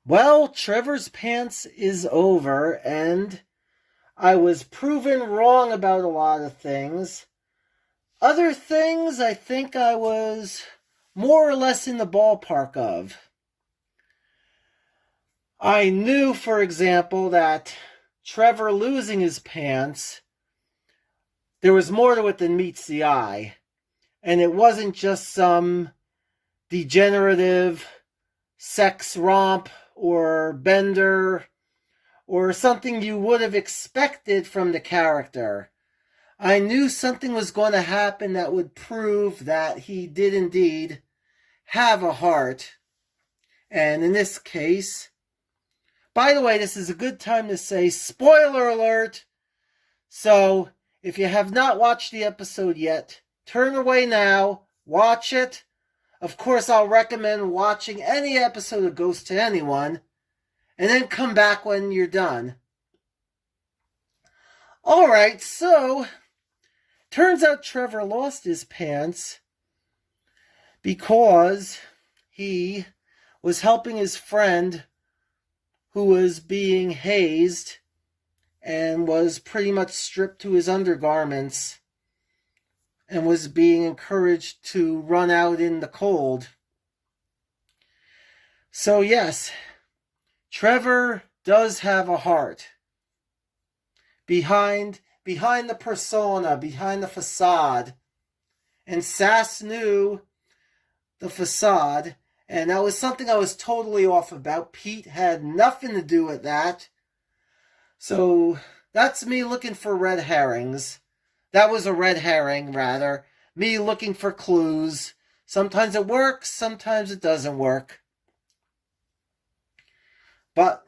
Well, Trevor's pants is over, and I was proven wrong about a lot of things. Other things I think I was more or less in the ballpark of. I knew, for example, that Trevor losing his pants, there was more to it than meets the eye. And it wasn't just some degenerative sex romp or bender or something you would have expected from the character. I knew something was going to happen that would prove that he did indeed have a heart. And in this case, by the way, this is a good time to say spoiler alert. So if you have not watched the episode yet, turn away now, watch it. Of course, I'll recommend watching any episode of Ghost to anyone, and then come back when you're done. Alright, so turns out Trevor lost his pants because he was helping his friend who was being hazed and was pretty much stripped to his undergarments and was being encouraged to run out in the cold. So yes, Trevor does have a heart. Behind the persona, behind the facade. And Sass knew the facade, and that was something I was totally off about. Pete had nothing to do with that. So that's me looking for red herrings. That was a red herring, rather. Me looking for clues. Sometimes it works, sometimes it doesn't work. But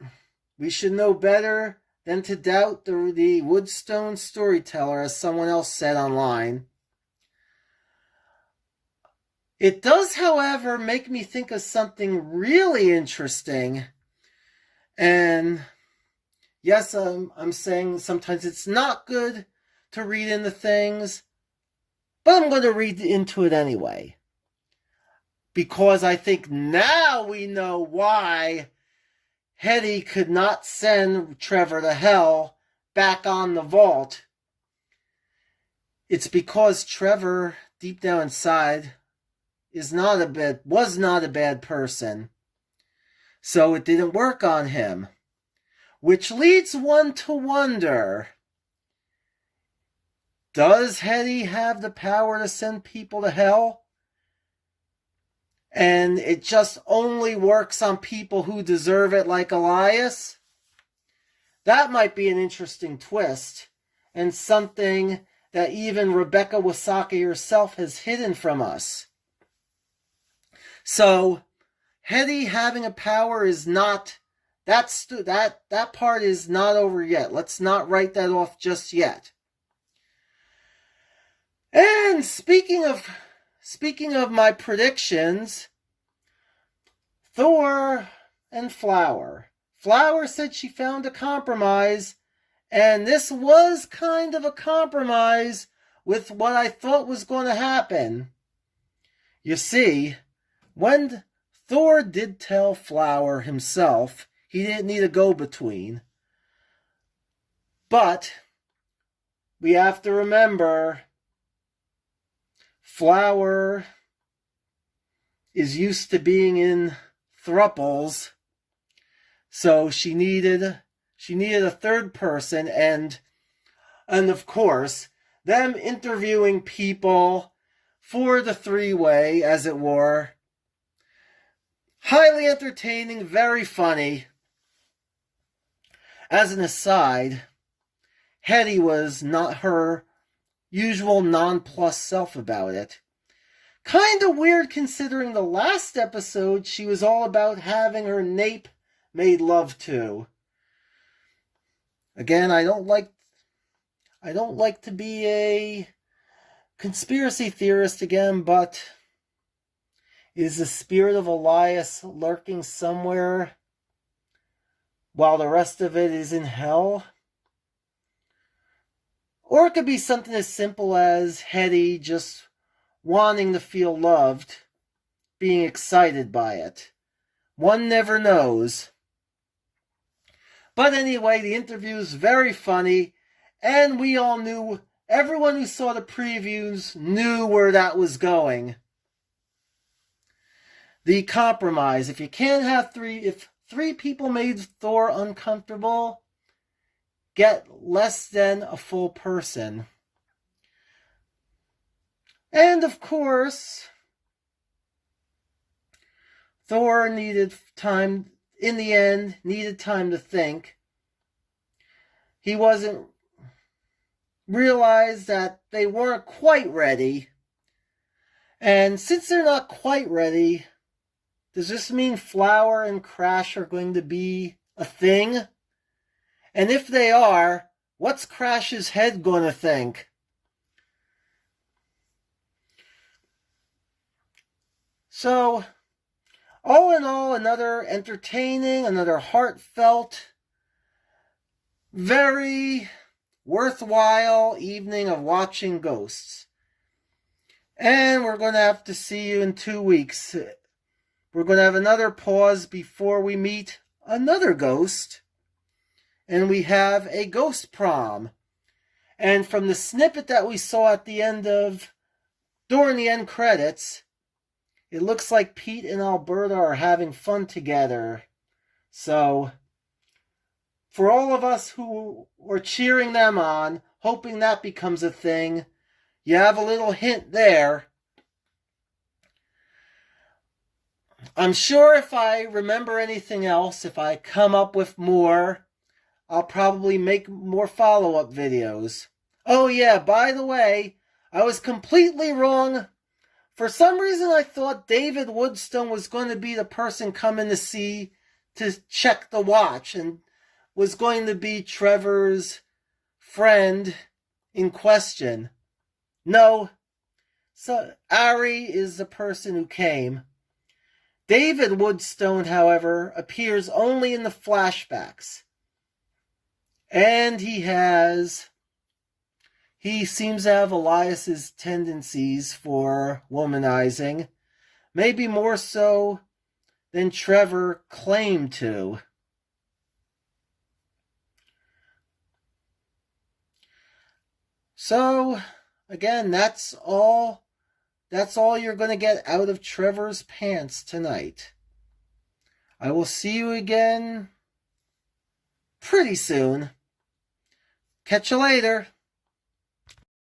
we should know better than to doubt the Woodstone storyteller, as someone else said online. It does, however, make me think of something really interesting. And yes, I'm saying sometimes it's not good to read into things, but I'm going to read into it anyway. Because I think now we know why Hetty could not send Trevor to hell back on the vault. It's because Trevor, deep down inside, was not a bad person. So it didn't work on him. Which leads one to wonder, does Hetty have the power to send people to hell? And it just only works on people who deserve it, like Elias? That might be an interesting twist, and something that even Rebecca Wasaki herself has hidden from us. So, Hetty having a power is not, that part is not over yet. Let's not write that off just yet. And speaking of my predictions, Thor and Flower. Flower said she found a compromise, and this was kind of a compromise with what I thought was going to happen. You see, when Thor did tell Flower himself, he didn't need a go-between. But we have to remember, Flower is used to being in thruples, so she needed a third person, and of course, them interviewing people for the three-way, as it were. Highly entertaining, very funny. As an aside, Hetty was not her usual nonplussed self about it. Kinda weird considering the last episode she was all about having her nape made love to. Again, I don't like to be a conspiracy theorist again, but is the spirit of Elias lurking somewhere while the rest of it is in hell? Or it could be something as simple as Hetty just wanting to feel loved, being excited by it. One never knows. But anyway, the interview is very funny, and we all knew, everyone who saw the previews knew where that was going. The compromise. If you can't have if 3 people made Thor uncomfortable, get less than a full person. And of course, Thor needed time, in the end, needed time to think. He realized that they weren't quite ready. And since they're not quite ready, does this mean Flower and Crash are going to be a thing? And if they are, what's Crash's head going to think? So, all in all, another entertaining, another heartfelt, very worthwhile evening of watching Ghosts. And we're going to have to see you in 2 weeks. We're going to have another pause before we meet another ghost. And we have a ghost prom. And from the snippet that we saw at the end during the end credits, it looks like Pete and Alberta are having fun together. So, for all of us who were cheering them on, hoping that becomes a thing, you have a little hint there. I'm sure if I remember anything else, if I come up with more, I'll probably make more follow-up videos. Oh yeah, by the way, I was completely wrong. For some reason, I thought David Woodstone was going to be the person coming to check the watch and was going to be Trevor's friend in question. No, so Ari is the person who came. David Woodstone, however, appears only in the flashbacks. And he seems to have Elias's tendencies for womanizing, maybe more so than Trevor claimed to. So, again, that's all you're going to get out of Trevor's pants tonight. I will see you again pretty soon. Catch you later.